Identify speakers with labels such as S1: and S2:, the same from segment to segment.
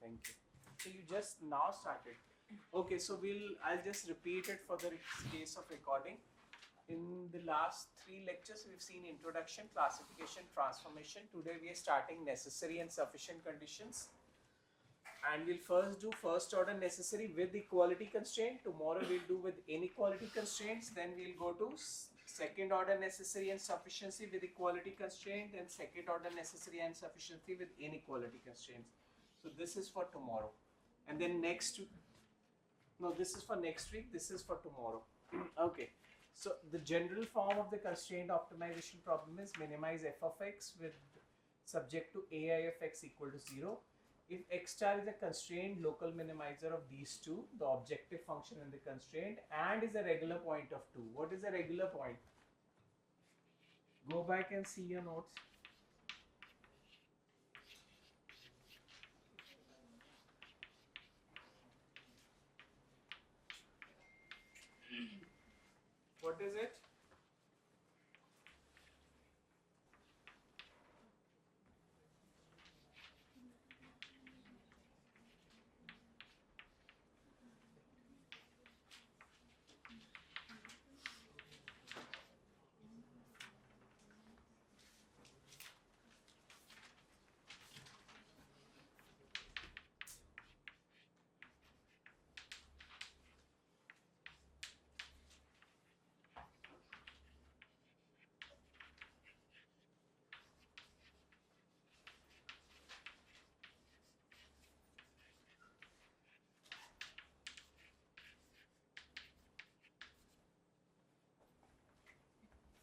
S1: Thank you. So you just now started. Okay, so I'll just repeat it for the case of recording. In the last 3 lectures, we've seen introduction, classification, transformation. Today we are starting necessary and sufficient conditions. And we'll first do first order necessary with equality constraint. Tomorrow we'll do with inequality constraints. Then we'll go to second order necessary and sufficiency with equality constraint, and second order necessary and sufficiency with inequality constraints. So this is for tomorrow. And then this is for next week, this is for tomorrow. Okay. So the general form of the constraint optimization problem is minimize f of x with subject to ai of x equal to 0. If x star is a constrained local minimizer of these two, the objective function in the constraint, and is a regular point of 2. What is a regular point? Go back and see your notes. What is it?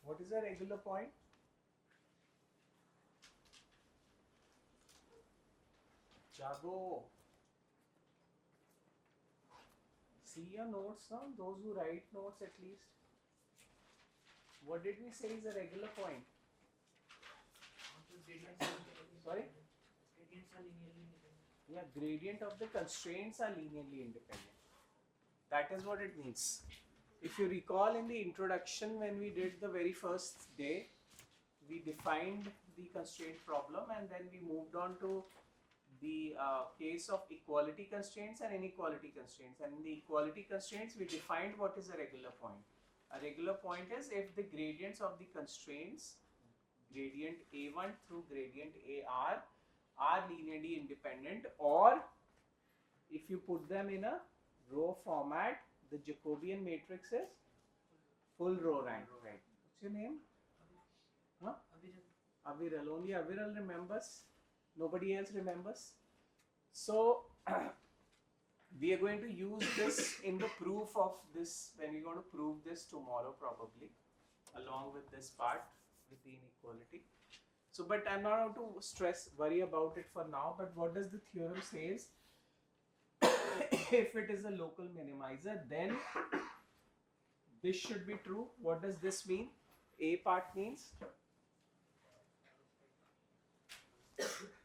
S1: What is a regular point? Jago. See your notes now, those who write notes at least. What did we say is a regular point? Sorry? Yeah, gradient of the constraints are linearly independent. That is what it means. If you recall in the introduction, when we did the very first day, we defined the constraint problem and then we moved on to the case of equality constraints and inequality constraints. And in the equality constraints, we defined what is a regular point. A regular point is if the gradients of the constraints, gradient A1 through gradient AR, are linearly independent, or if you put them in a row format, the Jacobian matrix is full row rank. Right. What's your name? Huh? Aviral. Only Aviral remembers. Nobody else remembers. So we are going to use this in the proof of this, when we're going to prove this tomorrow probably, along with this part with the inequality. So, but I'm not going to worry about it for now. But what does the theorem says? If it is a local minimizer, then this should be true. What does this mean? A part means?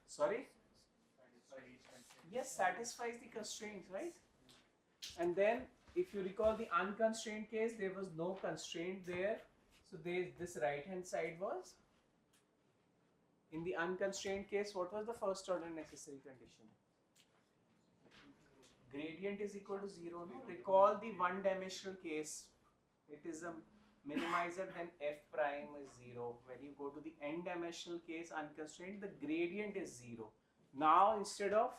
S1: Sorry? Yes, satisfies the constraints, right? And then if you recall the unconstrained case, there was no constraint there. So this right hand side was. In the unconstrained case, what was the first order necessary condition? Gradient is equal to 0. No? Recall the one dimensional case. It is a minimizer, then f prime is 0. When you go to the n dimensional case unconstrained, the gradient is 0. Now instead of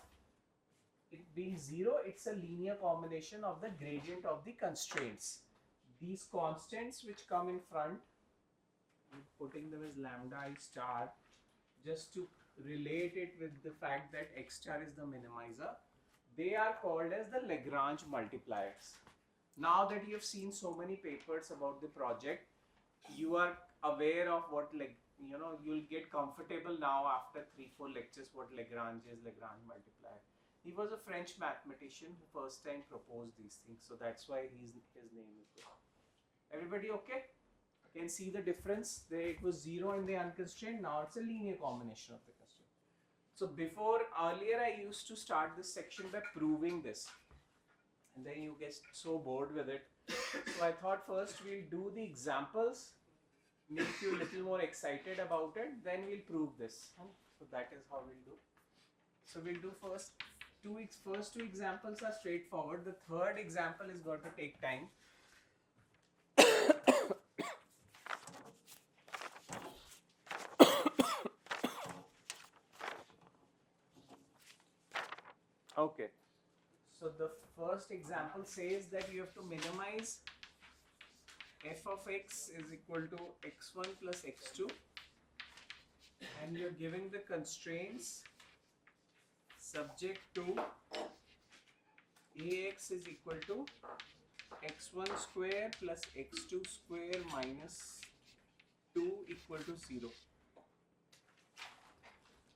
S1: it being 0, it's a linear combination of the gradient of the constraints. These constants which come in front, I'm putting them as lambda I star, just to relate it with the fact that x star is the minimizer. They are called as the Lagrange multipliers. Now that you have seen so many papers about the project, you are aware of what, you'll get comfortable now after 3-4 lectures what Lagrange is, Lagrange multiplier. He was a French mathematician who first time proposed these things, so that's why his name is there. Everybody okay? Can see the difference? There it was 0 in the unconstrained, now it's a linear combination of the constraint. So earlier I used to start this section by proving this, and then you get so bored with it. So I thought first we'll do the examples, make you a little more excited about it, then we'll prove this. So that is how we'll do. So we'll do first first two examples are straightforward. The third example is going to take time. Okay. So the first example says that you have to minimize f of x is equal to x1 plus x2, and you're giving the constraints subject to ax is equal to x1 square plus x2 square minus 2 equal to 0.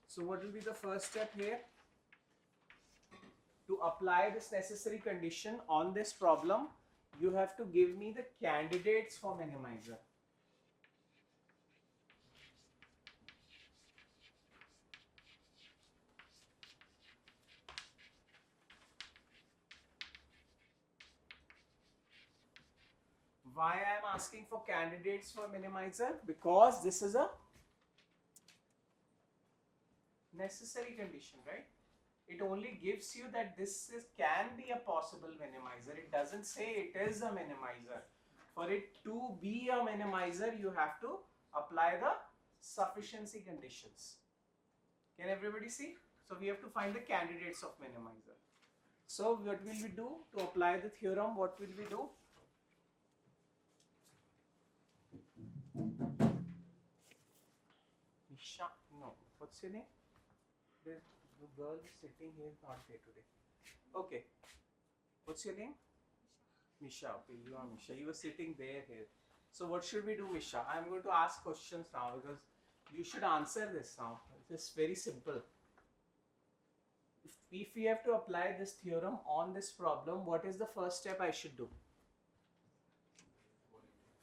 S1: So what will be the first step here? To apply this necessary condition on this problem, you have to give me the candidates for minimizer. Why I am asking for candidates for minimizer? Because this is a necessary condition, right? It only gives you that can be a possible minimizer. It doesn't say it is a minimizer. For it to be a minimizer, you have to apply the sufficiency conditions. Can everybody see? So we have to find the candidates of minimizer. So what will we do to apply the theorem? What will we do? Misha, no. What's your name? The girl sitting here is not there today. Okay. What's your name? Misha. Okay, you are Misha. You were sitting there here. So what should we do, Misha? I am going to ask questions now because you should answer this now. It's very simple. If we have to apply this theorem on this problem, what is the first step I should do?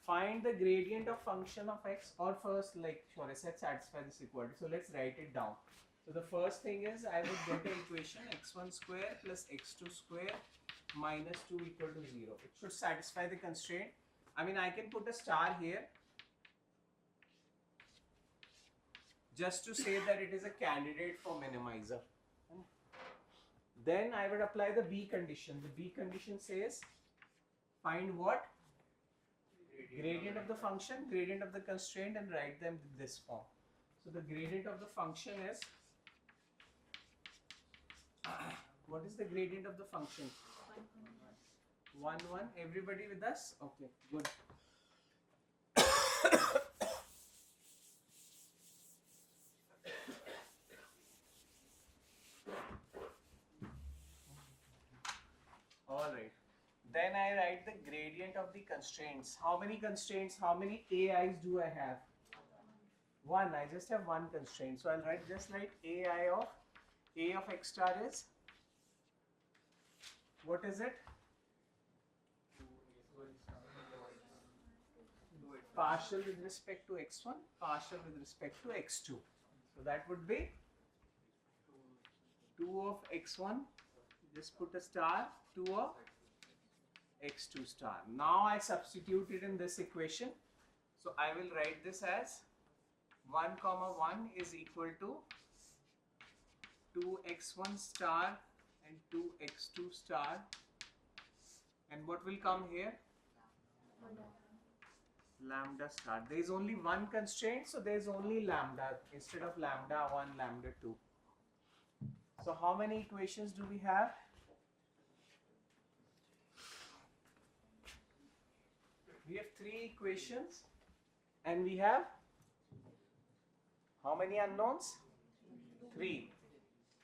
S1: Find the gradient of function of x, or first, like, sure, let's satisfy this equality. So let's write it down. So the first thing is I would get an equation x1 square plus x2 square minus 2 equal to 0. It should satisfy the constraint. I mean, I can put a star here just to say that it is a candidate for minimizer. Then I would apply the B condition. The B condition says find what? Gradient of the function, gradient of the constraint, and write them in this form. So the gradient of the function is, what is the gradient of the function? 1, 1. Everybody with us? Okay, good. Alright. Then I write the gradient of the constraints. How many constraints, how many AIs do I have? 1. I just have one constraint. So I'll write AI of A of x star is, what is it? Partial with respect to x1, partial with respect to x2. So that would be 2 of x1, just put a star, 2 of x2 star. Now I substitute it in this equation. So I will write this as 1 comma 1 is equal to 2x1 star and 2x2 star. And what will come here? Lambda star. There is only one constraint, so there is only lambda instead of lambda 1, lambda 2. So how many equations do we have? We have 3 equations, and we have how many unknowns? 3.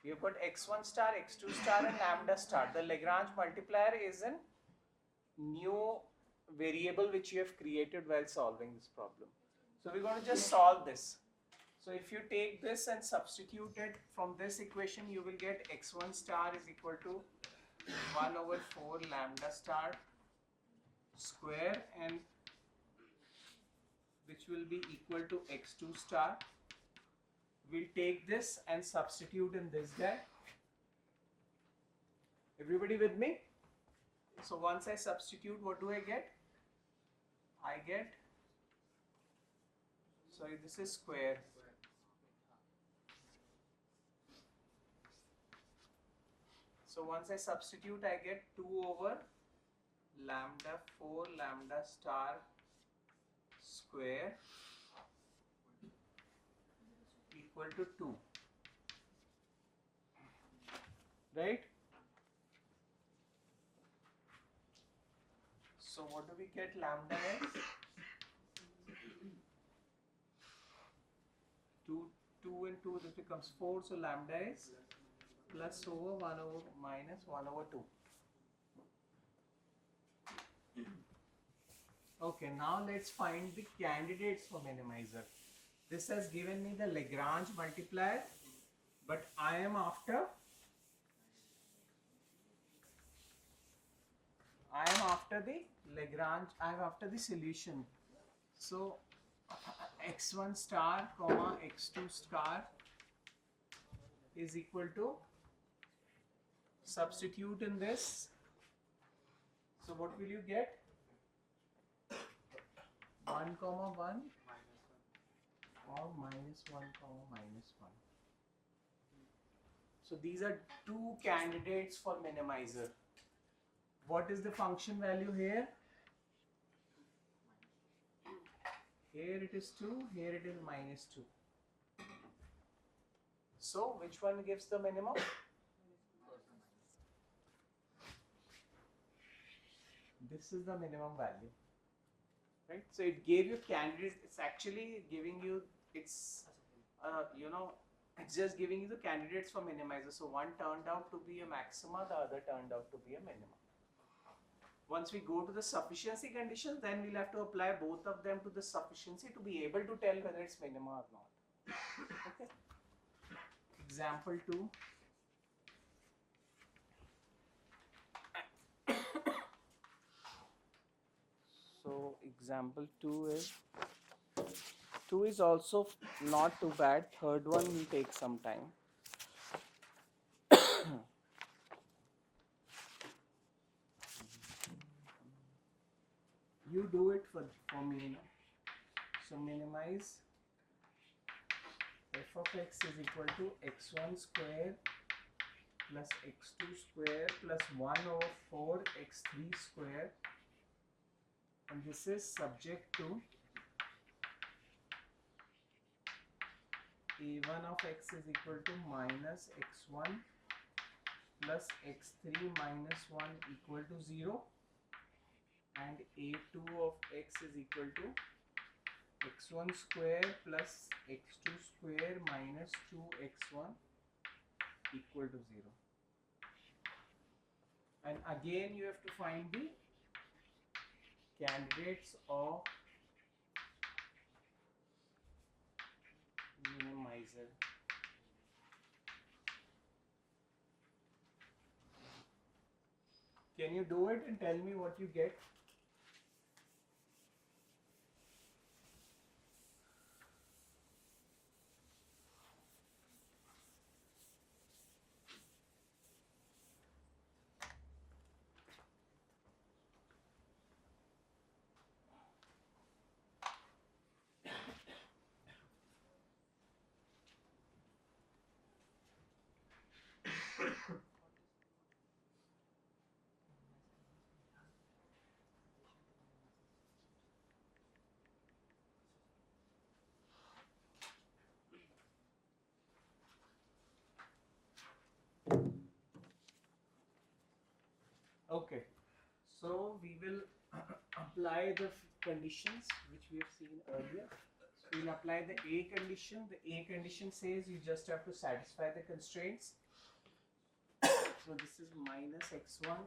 S1: We have got x1 star, x2 star, and lambda star. The Lagrange multiplier is a new variable which you have created while solving this problem. So we're going to just solve this. So if you take this and substitute it from this equation, you will get x1 star is equal to 1 over 4 lambda star square, and which will be equal to x2 star. We'll take this and substitute in this guy. Everybody with me? So once I substitute, what do I get? I get, sorry, this is square. So once I substitute, I get 2 over lambda 4 lambda star square equal to 2, right? So what do we get lambda as? 2 and 2, this becomes 4, so lambda is plus over 1 over minus 1 over 2. Okay, now let's find the candidates for minimizer. This has given me the Lagrange multiplier, but I am after the Lagrange, I am after the solution. So x1 star comma x2 star is equal to, substitute in this, so what will you get? 1 comma 1 or minus 1 comma minus 1. So these are two candidates for minimizer. What is the function value here? Here it is 2, here it is minus 2. So which one gives the minimum? This is the minimum value, right? So it gave you candidates. It's actually giving you, it's it's just giving you the candidates for minimizer. So one turned out to be a maxima, the other turned out to be a minimum. Once we go to the sufficiency conditions, then we'll have to apply both of them to the sufficiency to be able to tell whether it's minima or not. Okay. Example 2. So example 2 is also not too bad. Third one will take some time. You do it for me. So minimize f of x is equal to x1 square plus x2 square plus 1 over 4 x3 square, and this is subject to a1 of x is equal to minus x1 plus x3 minus 1 equal to 0, and a2 of x is equal to x1 square plus x2 square minus 2x1 equal to 0. And again you have to find the candidates of minimizer. Can you do it and tell me what you get? Okay, so we will apply the conditions which we have seen earlier. So we will apply the A condition. The A condition says you just have to satisfy the constraints. So this is minus x1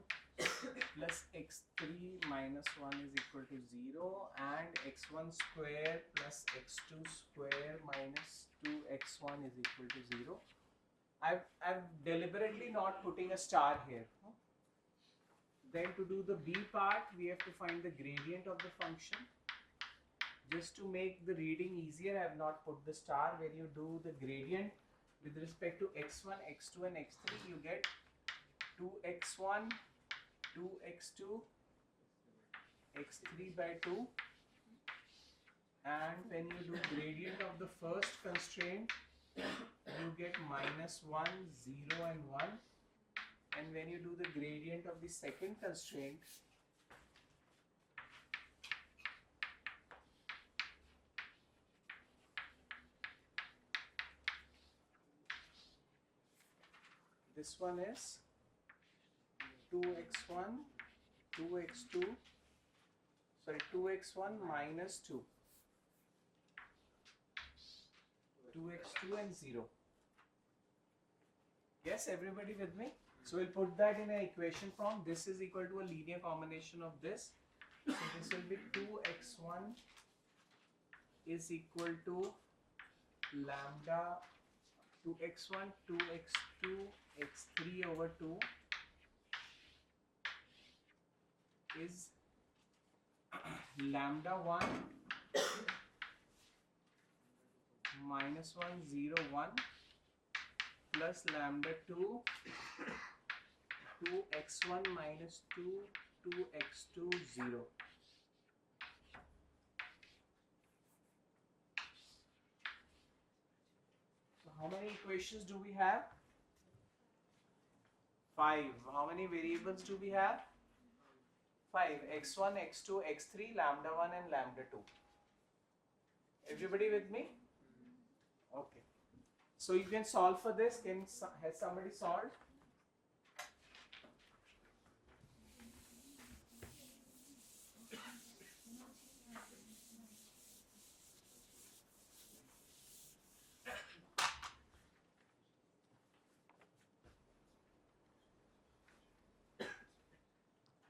S1: plus x3 minus 1 is equal to 0, and x1 square plus x2 square minus 2x1 is equal to 0. I'm deliberately not putting a star here. Then to do the B part, we have to find the gradient of the function. Just to make the reading easier, I have not put the star. When you do the gradient with respect to x1, x2 and x3, you get 2x1, 2x2, x3 by 2. And when you do gradient of the first constraint, you get minus 1, 0 and 1. and when you do the gradient of the second constraint, this one is 2x1, 2x2, sorry, 2x1 minus 2, 2x2 and 0. Yes, everybody with me? So we'll put that in an equation form. This is equal to a linear combination of this. So this will be 2x1 is equal to lambda 2x1, 2x2, x3 over 2 is lambda 1 minus 1, 0, 1 plus lambda 2, 2x1 minus 2, 2x2, 0. So how many equations do we have? 5. How many variables do we have? 5. x1, x2, x3, lambda 1 and lambda 2. Everybody with me? Okay. So you can solve for this. Has somebody solved?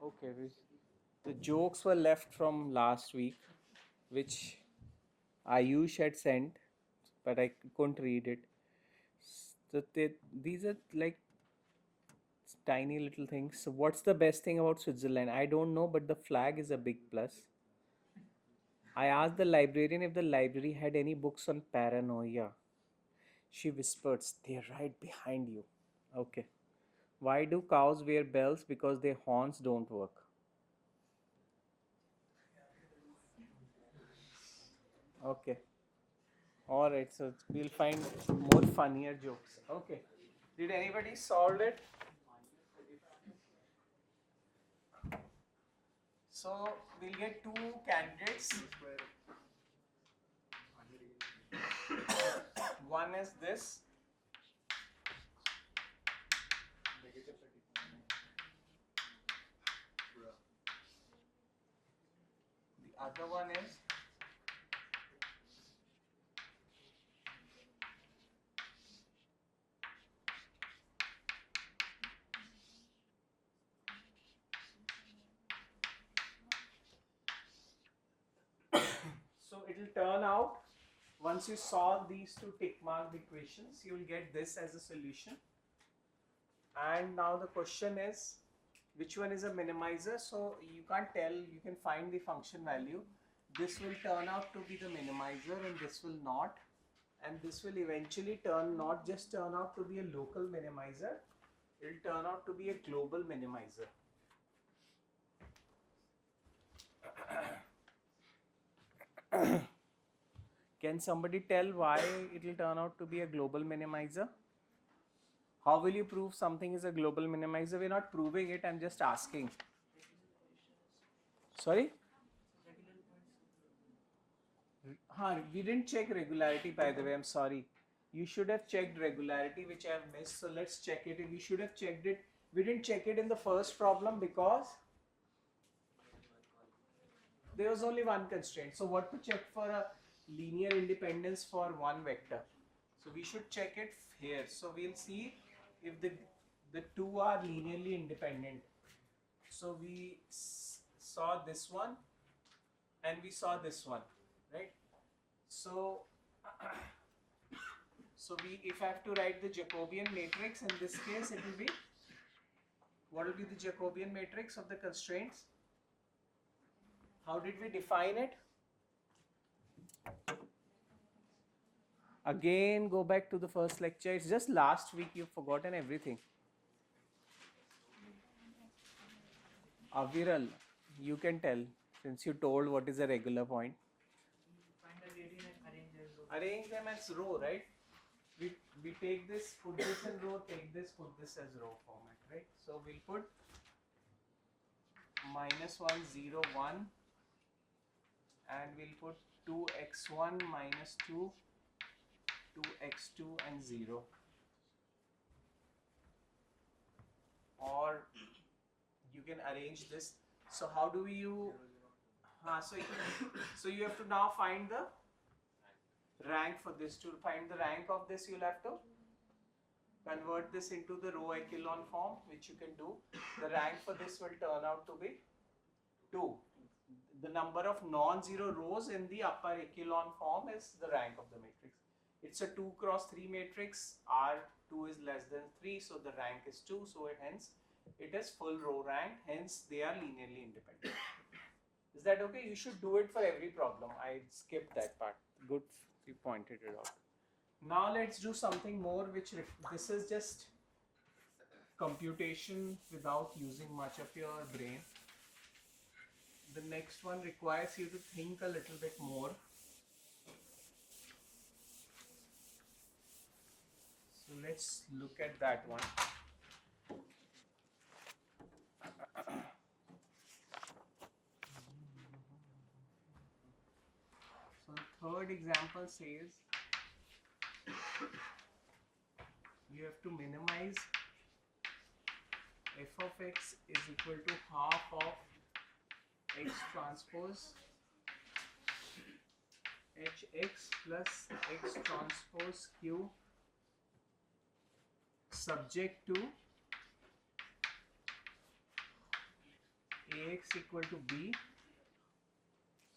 S1: Okay. The jokes were left from last week, which Ayush had sent, but I couldn't read it. So these are like tiny little things. So what's the best thing about Switzerland? I don't know, but the flag is a big plus. I asked the librarian if the library had any books on paranoia. She whispered, "They're right behind you." Okay. Why do cows wear bells? Because their horns don't work. Okay. Alright, so we'll find more funnier jokes. Okay. Did anybody solve it? So we'll get two candidates. One is this. The other one is so it will turn out, once you solve these two tick marked equations, you will get this as a solution. And now the question is, which one is a minimizer? So you can't tell, you can find the function value. This will turn out to be the minimizer and this will not. And this will eventually not just turn out to be a local minimizer, it will turn out to be a global minimizer. Can somebody tell why it will turn out to be a global minimizer? How will you prove something is a global minimizer? We're not proving it, I'm just asking. Sorry? We didn't check regularity, by the way, I'm sorry. You should have checked regularity, which I have missed. So let's check it. We should have checked it. We didn't check it in the first problem because there was only one constraint. So what to check for a linear independence for one vector? So we should check it here. So we'll see if the two are linearly independent. So we saw this one and we saw this one, right? So if I have to write the Jacobian matrix, in this case it will be, what will be the Jacobian matrix of the constraints? How did we define it? Again, go back to the first lecture. It's just last week, you've forgotten everything. Aviral, you can tell, since you told what is a regular point.
S2: Find the gradient and arrange them.
S1: Arrange them as row, right? we take this, put this in row, take this, put this as row format, right? So we'll put -1 0 1, and we'll put 2x1 -2 2x2 and 0, or you can arrange this. So how do you so you have to now find the rank for this. To find the rank of this, you'll have to convert this into the row echelon form, which you can do. The rank for this will turn out to be 2. The number of non-zero rows in the upper echelon form is the rank of the matrix. It's a 2 cross 3 matrix. R2 is less than 3, so the rank is 2. So hence it is full row rank. Hence they are linearly independent. Is that okay? You should do it for every problem. I skipped that part. Good, you pointed it out. Now let's do something more, which this is just computation without using much of your brain. The next one requires you to think a little bit more. So let's look at that one. So the third example says you have to minimize f of x is equal to half of x transpose hx plus x transpose q subject to ax equal to b.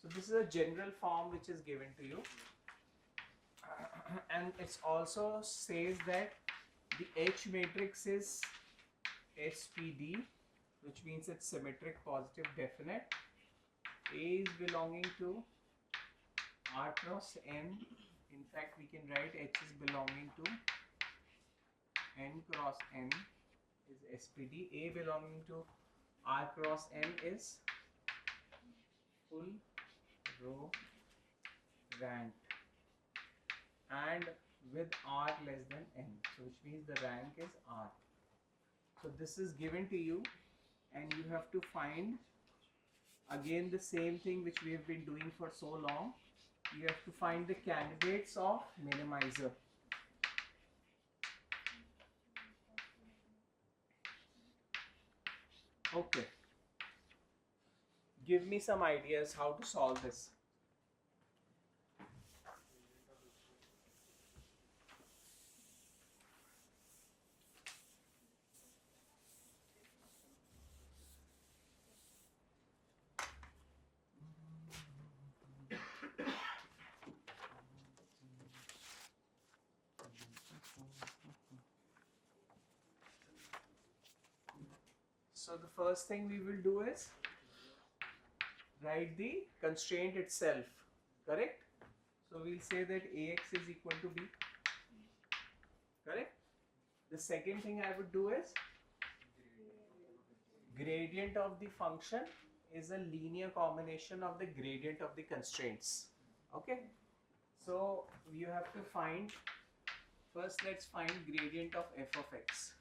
S1: So this is a general form which is given to you, and it also says that the H matrix is SPD, which means it's symmetric, positive, definite. A is belonging to R cross N. In fact, we can write H is belonging to N cross N is SPD. A belonging to R cross N is full row rank, and with R less than N, so which means the rank is R. So this is given to you, and you have to find again the same thing which we have been doing for so long. You have to find the candidates of minimizer. Okay. Give me some ideas how to solve this. So the first thing we will do is write the constraint itself, correct? So we'll say that Ax is equal to b, correct? The second thing I would do is gradient of the function is a linear combination of the gradient of the constraints, okay? So you have to find, first let's find gradient of f of x.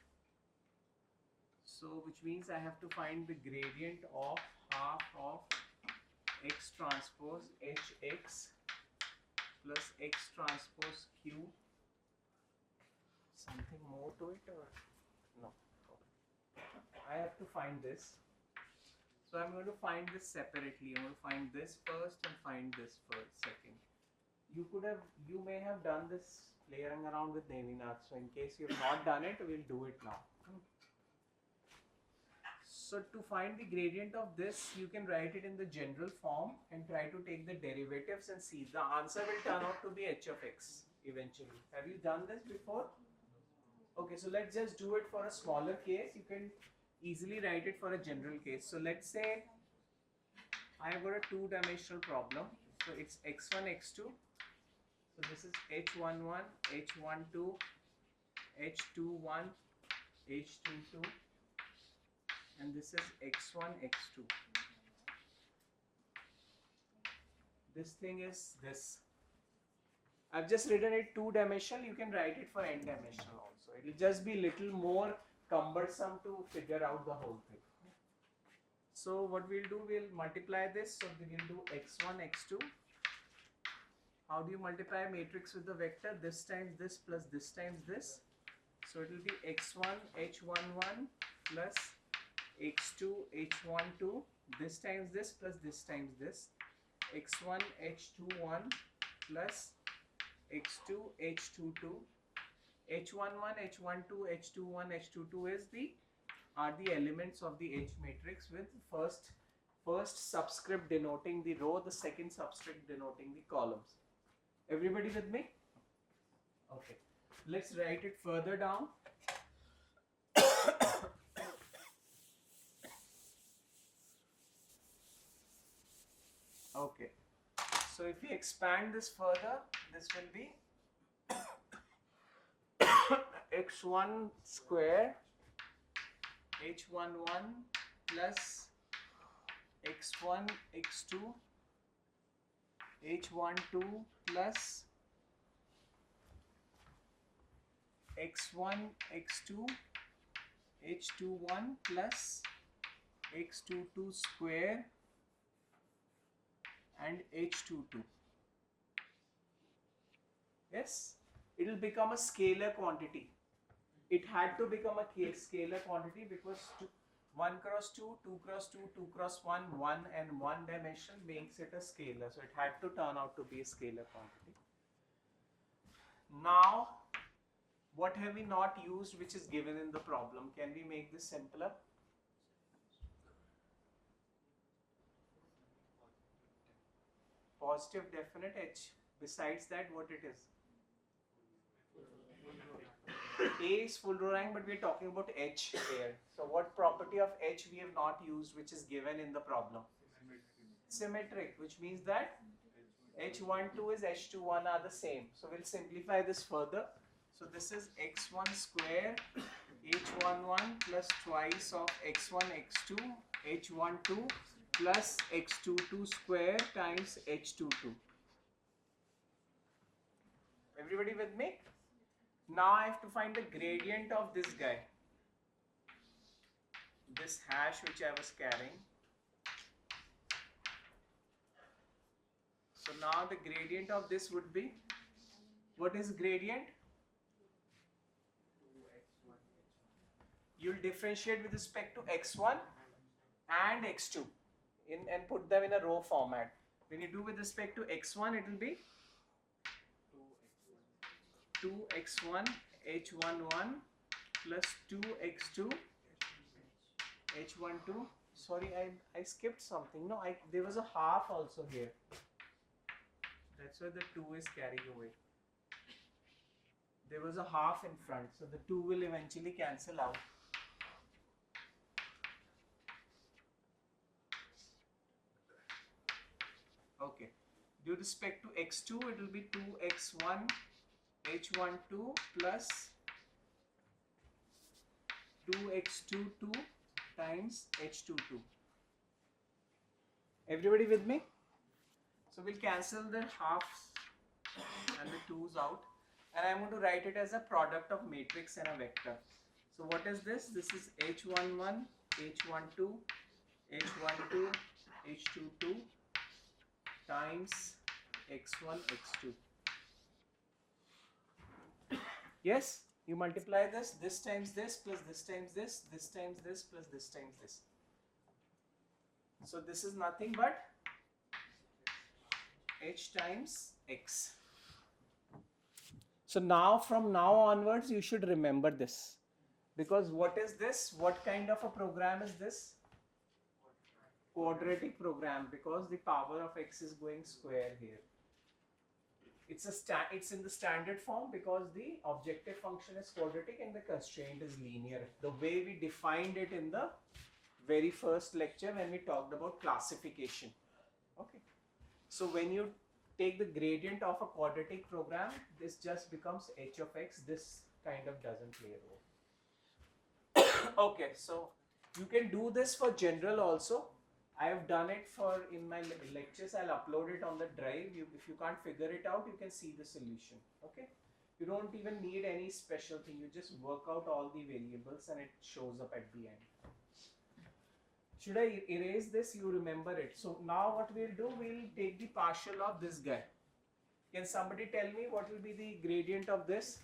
S1: So which means I have to find the gradient of half of x transpose hx plus x transpose q. Something more to it, or no? I have to find this. So I'm going to find this separately. I'm going to find this first and find this first, second. You may have done this playing around with Nevinath. So in case you have not done it, we'll do it now. So to find the gradient of this, you can write it in the general form and try to take the derivatives and see. The answer will turn out to be h of x eventually. Have you done this before? Okay, so let's just do it for a smaller case. You can easily write it for a general case. So let's say I have got a two-dimensional problem. So it's x1, x2. So this is h11, h12, h21, h22. And this is x1, x2. This thing is this. I've just written it 2-dimensional. You can write it for n-dimensional also. It will just be little more cumbersome to figure out the whole thing. So what we'll do, we'll multiply this. So we'll do x1, x2. How do you multiply a matrix with the vector? This times this plus this times this. So it will be x1, h11 plus x2, h12. This times this plus this times this. x1, h21 plus x2, h22. h11, h12, h21, h22 are the elements of the H matrix, with first subscript denoting the row, the second subscript denoting the columns. Everybody with me? Okay. Let's write it further down. Okay. So if we expand this further, this will be x1 square h11 plus x1 x2 h12 plus x1 x2 h21 plus x22 square and h22. Yes, it will become a scalar quantity. It had to become a scalar quantity because 1 cross 2, 2 cross 2, 2 cross 1, 1 and 1 dimension makes it a scalar. So it had to turn out to be a scalar quantity. Now, what have we not used which is given in the problem? Can we make this simpler? Positive definite H. Besides that, what it is? A is full row rank, but we are talking about H here. So what property of H we have not used which is given in the problem? Symmetric, which means that H12 is H21 are the same. So we'll simplify this further. So this is x1 square H11 plus twice of x1 x2 H12 plus x22 square times H22. Everybody with me? Now I have to find the gradient of this guy, this hash which I was carrying. So now the gradient of this would be, what is gradient? You'll differentiate with respect to x1 and x2 and put them in a row format. When you do with respect to x1, it will be 2x1 h11 plus 2x2 h12. Sorry, I skipped something. No, there was a half also here. That's why the 2 is carried away. There was a half in front, so the 2 will eventually cancel out. Okay. Due respect to x2, it will be 2x1 h12 plus 2x22 times h22. Everybody with me? So we'll cancel the halves and the 2's out, and I'm going to write it as a product of matrix and a vector. So what is this? This is h11, h12, h12, h22 times x1, x2. Yes, you multiply this times this plus this times this times this plus this times this. So this is nothing but h times x. So now from now onwards you should remember this, because what is this? What kind of a program is this? Quadratic program, because the power of x is going square here. It's in the standard form because the objective function is quadratic and the constraint is linear, the way we defined it in the very first lecture when we talked about classification. Okay, so when you take the gradient of a quadratic program, this just becomes h of x. This kind of doesn't play a role. Okay, so you can do this for general also. I have done it for in my lectures. I'll upload it on the drive. If you can't figure it out, you can see the solution. Okay. You don't even need any special thing. You just work out all the variables and it shows up at the end. Should I erase this? You remember it. So now what we'll do, we'll take the partial of this guy. Can somebody tell me what will be the gradient of this?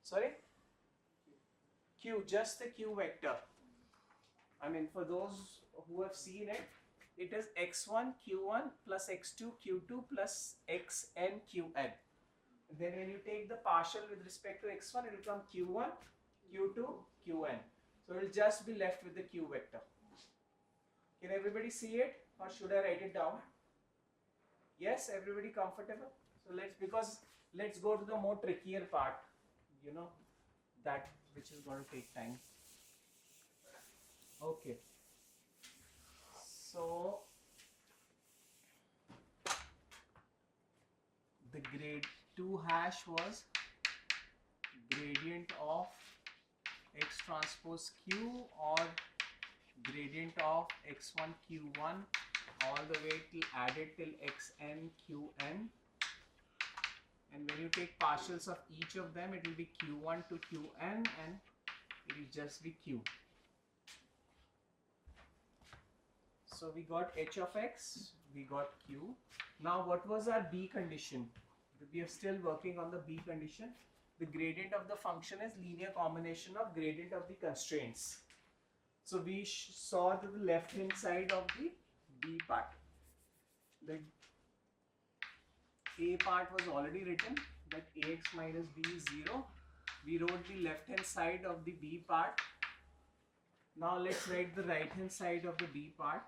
S1: Sorry? Q, just the Q vector. I mean, for those who have seen it, it is x1 q1 plus x2 q2 plus xn qn. Then when you take the partial with respect to x1, it will become q1 q2 qn. So it will just be left with the q vector. Can everybody see it, or should I write it down? Yes, everybody comfortable? So let's go to the more trickier part, you know, that which is going to take time. Okay. So the grade 2 hash was gradient of x transpose q, or gradient of x1 q1 all the way till added till xn qn, and when you take partials of each of them, it will be q1 to qn and it will just be q. So we got h of x, we got q. Now what was our b condition? We are still working on the b condition. The gradient of the function is linear combination of gradient of the constraints. So we saw to the left hand side of the b part. The a part was already written, that ax minus b is 0. We wrote the left hand side of the b part. Now let's write the right hand side of the b part.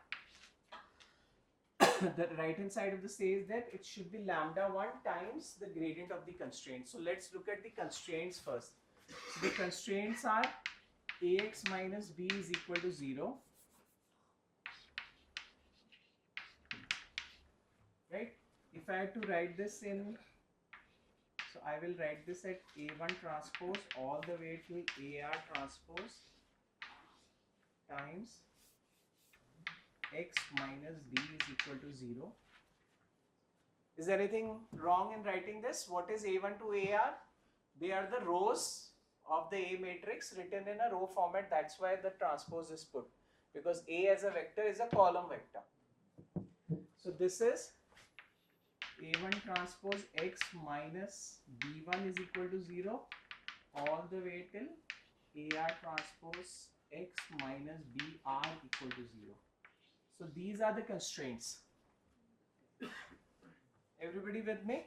S1: The right hand side of the says that it should be lambda 1 times the gradient of the constraint. So let's look at the constraints first. So the constraints are ax minus b is equal to 0. Right? If I have to write this in, so I will write this at a1 transpose all the way to ar transpose times x minus b is equal to 0. Is there anything wrong in writing this? What is a1 to ar? They are the rows of the A matrix written in a row format. That's why the transpose is put, because A as a vector is a column vector. So this is A1 transpose x minus B1 is equal to 0 all the way till AR transpose x minus BR equal to 0. So these are the constraints. Everybody with me?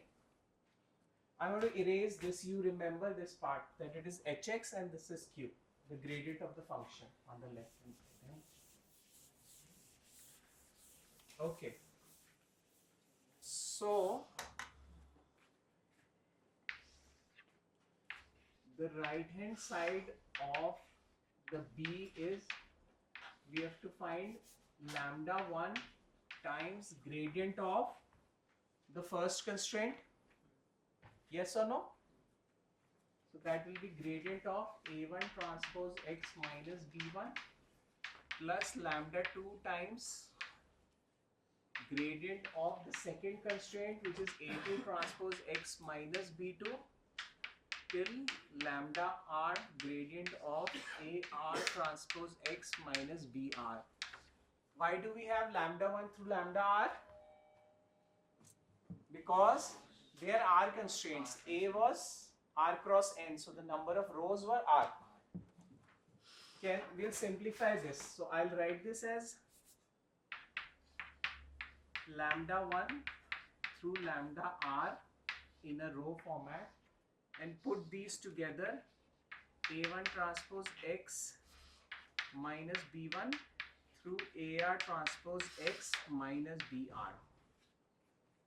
S1: I'm going to erase this. You remember this part, that it is hx and this is q, the gradient of the function on the left hand side. Okay. So the right hand side of the b is, we have to find lambda 1 times gradient of the first constraint. Yes or no? So that will be gradient of a1 transpose x minus b1 plus lambda 2 times gradient of the second constraint, which is a2 transpose x minus b2 till lambda r gradient of ar transpose x minus br. Why do we have lambda 1 through lambda r? Because there are constraints. A was r cross n, so the number of rows were r. We'll simplify this. So I'll write this as lambda 1 through lambda r in a row format, and put these together, a1 transpose x minus b1 through ar transpose x minus br.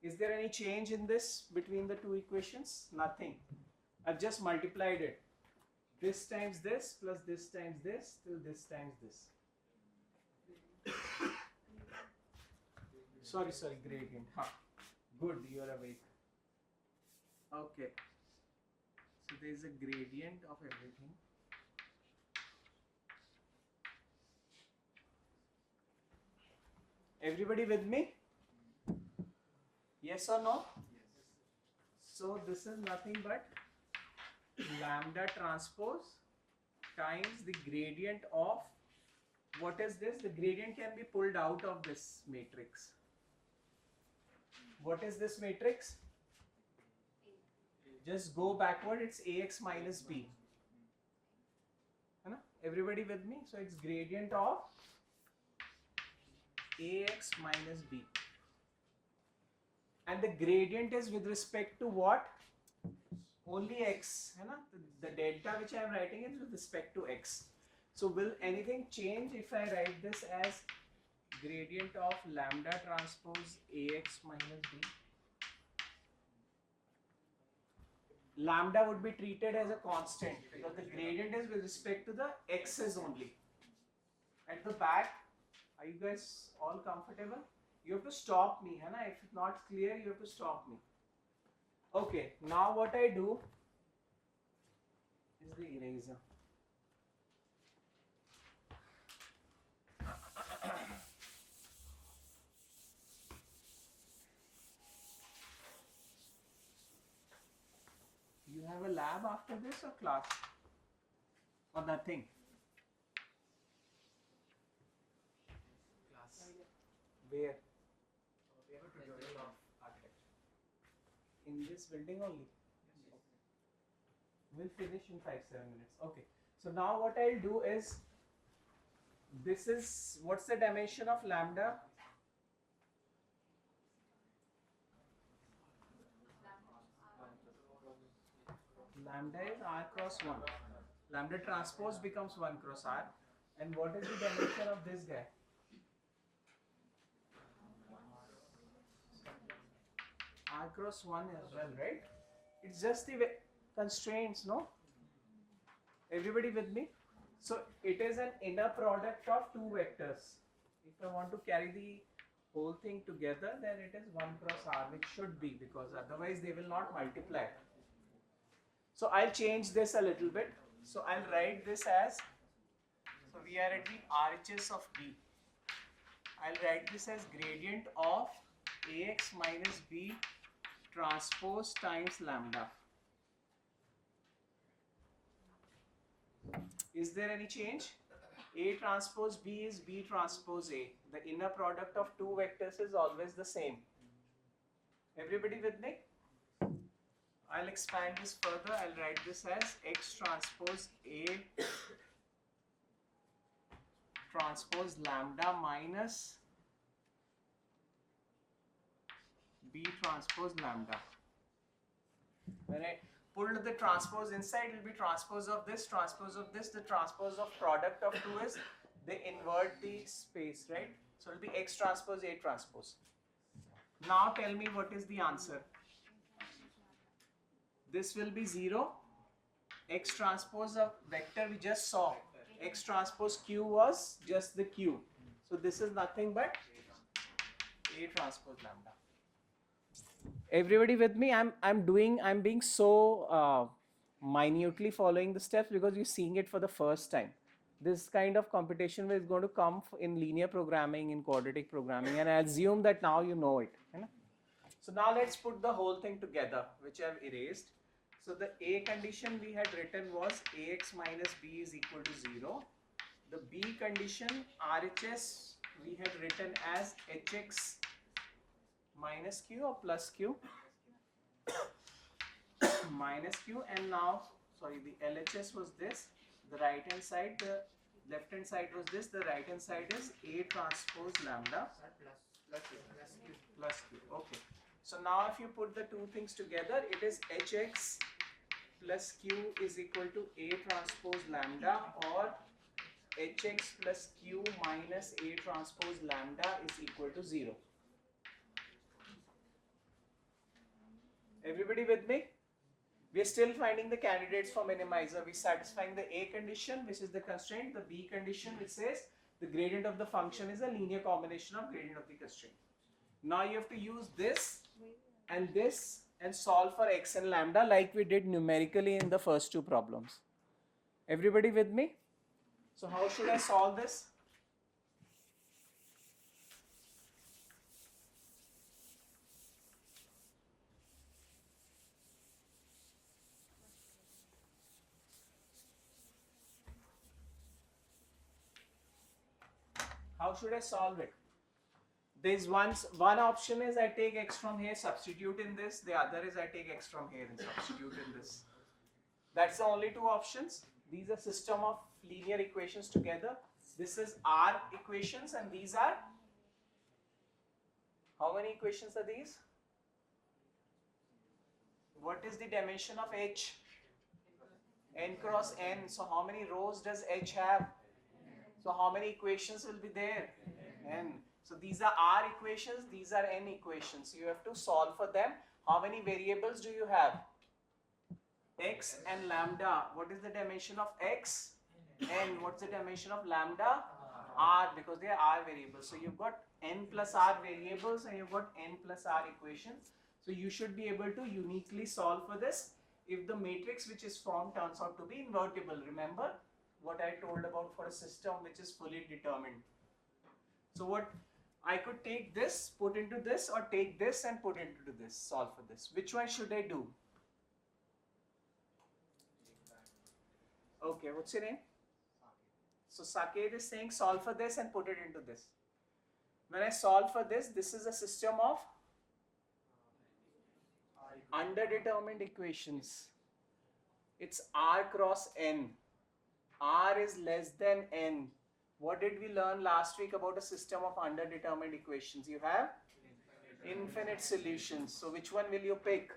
S1: Is there any change in this between the two equations? Nothing. I've just multiplied it. This times this plus this times this till this times this. Sorry, gradient. Good, you are awake. Okay. So there is a gradient of everything. Everybody with me? Yes or no? So this is nothing but lambda transpose times the gradient of, what is this? The gradient can be pulled out of this matrix. What is this matrix? Just go backward, it's ax minus b. Everybody with me? So it's gradient of ax minus b. And the gradient is with respect to what? Only x. The delta which I am writing is with respect to x. So will anything change if I write this as gradient of lambda transpose ax minus b? Lambda would be treated as a constant because the gradient is with respect to the x's only. At the back, are you guys all comfortable? You have to stop me, if it's not clear, you have to stop me. Okay, now what I do is the eraser. You have a lab after this or class? Or nothing?
S2: Class.
S1: Where?
S2: We have a tutorial of architecture.
S1: In this building only?
S2: Yes.
S1: We'll finish in 5-7 minutes. Okay. So now what I'll do is, this is, what's the dimension of lambda? Lambda is r cross 1. Lambda transpose becomes 1 cross r. And what is the dimension of this guy? R cross 1 as well, right? It's just the constraints, no? Everybody with me? So it is an inner product of two vectors. If I want to carry the whole thing together, then it is 1 cross r, which should be, because otherwise they will not multiply. So I'll change this a little bit. So I'll write this as, so we are at the RHS of B. I'll write this as gradient of ax minus b transpose times lambda. Is there any change? A transpose B is B transpose A. The inner product of two vectors is always the same. Everybody with me? I'll expand this further. I'll write this as X transpose A transpose lambda minus B transpose lambda. When I pull the transpose inside, it will be transpose of this, transpose of this. The transpose of product of two is they invert the space, right? So it will be X transpose A transpose. Now tell me what is the answer. This will be 0. X transpose of vector we just saw. X transpose Q was just the Q. So this is nothing but A transpose lambda. Everybody with me? I'm being so minutely following the steps because you're seeing it for the first time. This kind of computation is going to come in linear programming, in quadratic programming, and I assume that now you know it. So now let's put the whole thing together, which I've erased. So the A condition we had written was Ax minus B is equal to 0. The B condition, RHS, we had written as Hx minus Q or plus Q? Minus Q, and now, sorry, the LHS was this, the right hand side, the left hand side was this, the right hand side is A transpose lambda plus Q. Okay. So now if you put the two things together, it is Hx plus Q is equal to A transpose lambda, or Hx plus Q minus A transpose lambda is equal to 0. Everybody with me? We are still finding the candidates for minimizer. We are satisfying the A condition, which is the constraint, the B condition, which says the gradient of the function is a linear combination of gradient of the constraint. Now you have to use this and solve for x and lambda like we did numerically in the first two problems. Everybody with me? So how should I solve this? How should I solve it? There's one option is I take x from here, substitute in this. The other is I take x from here and substitute in this. That's the only two options. These are system of linear equations together. This is R equations and these are, how many equations are these? What is the dimension of H? N cross N. So how many rows does H have? So how many equations will be there? N. So these are R equations, these are N equations. You have to solve for them. How many variables do you have? X and lambda. What is the dimension of X? N. What's the dimension of lambda? R, because they are R variables. So you've got N plus R variables and you've got N plus R equations. So you should be able to uniquely solve for this if the matrix which is formed turns out to be invertible. Remember what I told about for a system which is fully determined. So what I could take this, put into this, or take this and put into this, solve for this. Which one should I do? Okay, what's your name? So Saket is saying solve for this and put it into this. When I solve for this, this is a system of underdetermined equations. It's R cross N. R is less than N. What did we learn last week about a system of underdetermined equations? You have infinite solutions. So which one will you pick?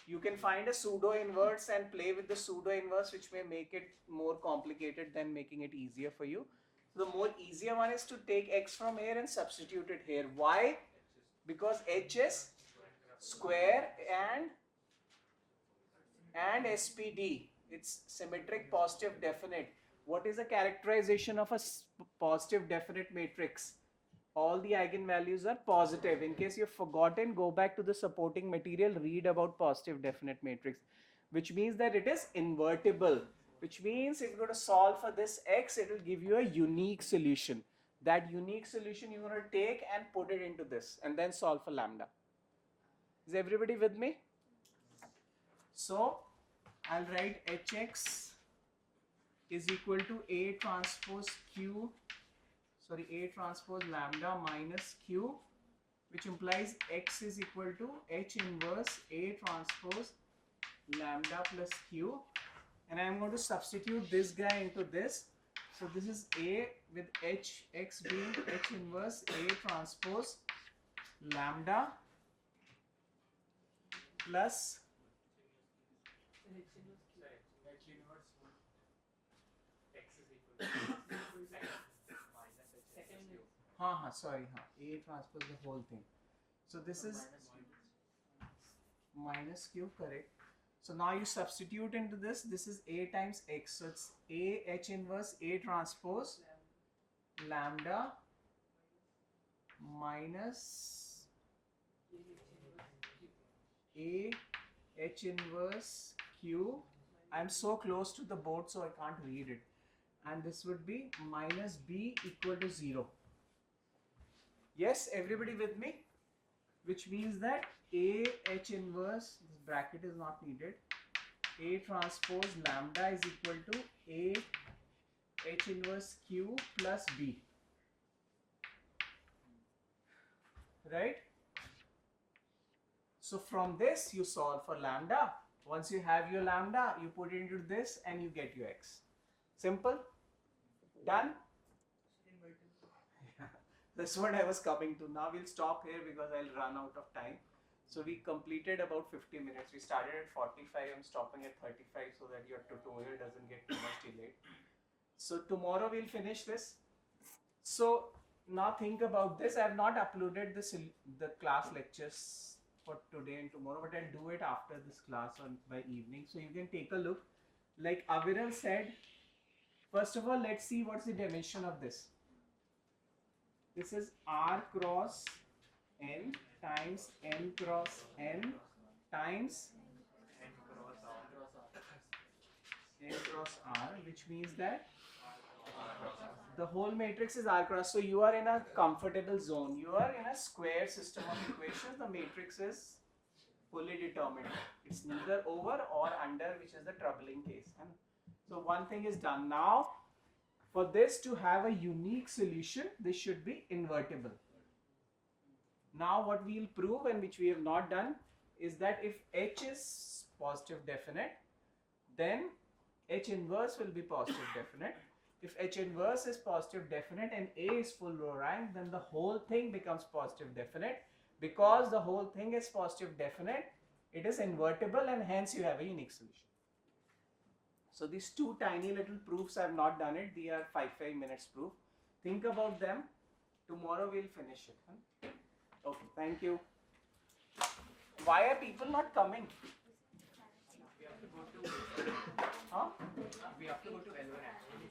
S1: You can find a pseudo inverse and play with the pseudo inverse, which may make it more complicated than making it easier for you. So the more easier one is to take x from here and substitute it here. Why? Because h is square and SPD. It's symmetric, positive, definite. What is the characterization of a positive definite matrix? All the eigenvalues are positive. In case you've forgotten, go back to the supporting material, read about positive definite matrix, which means that it is invertible, which means if you're going to solve for this x, it will give you a unique solution. That unique solution you're going to take and put it into this and then solve for lambda. Is everybody with me? So I'll write hx is equal to A transpose lambda minus q, which implies x is equal to h inverse A transpose lambda plus q, and I am going to substitute this guy into this. So this is A with x being h inverse A transpose lambda plus sorry, A transpose the whole thing. So this is minus q, correct. So now you substitute into this. This is A times x. So it's A h inverse A transpose lambda minus A h inverse q. I'm so close to the board so I can't read it. And this would be minus b equal to 0. Yes, everybody with me? Which means that A h inverse, this bracket is not needed, A transpose lambda is equal to A h inverse q plus b. Right? So from this you solve for lambda. Once you have your lambda, you put it into this and you get your x. Simple? Done? That's what I was coming to. Now we'll stop here because I'll run out of time. So we completed about 50 minutes. We started at 45. I'm stopping at 35 so that your tutorial doesn't get too much delayed. So tomorrow we'll finish this. So now think about this. I have not uploaded the class lectures for today and tomorrow, but I'll do it after this class by evening. So you can take a look. Like Aviral said, first of all, let's see what's the dimension of this. This is R cross N times N cross N times N cross R, which means that the whole matrix is R cross. So you are in a comfortable zone. You are in a square system of equations. The matrix is fully determined. It's neither over or under, which is the troubling case. And so one thing is done. Now For this to have a unique solution, this should be invertible. Now what we will prove, and which we have not done, is that if H is positive definite, then H inverse will be positive definite. If H inverse is positive definite and A is full row rank, then the whole thing becomes positive definite. Because the whole thing is positive definite, it is invertible, and hence you have a unique solution. So these two tiny little proofs, I have not done it. They are 5 minutes proof. Think about them. Tomorrow we'll finish it. Huh? Okay, thank you. Why are people not coming?
S2: We have to go to.
S1: Huh?
S2: We have to go to L1 actually.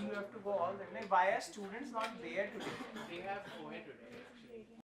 S1: You have to go all the way. Why are students not there today?
S2: They have OA today.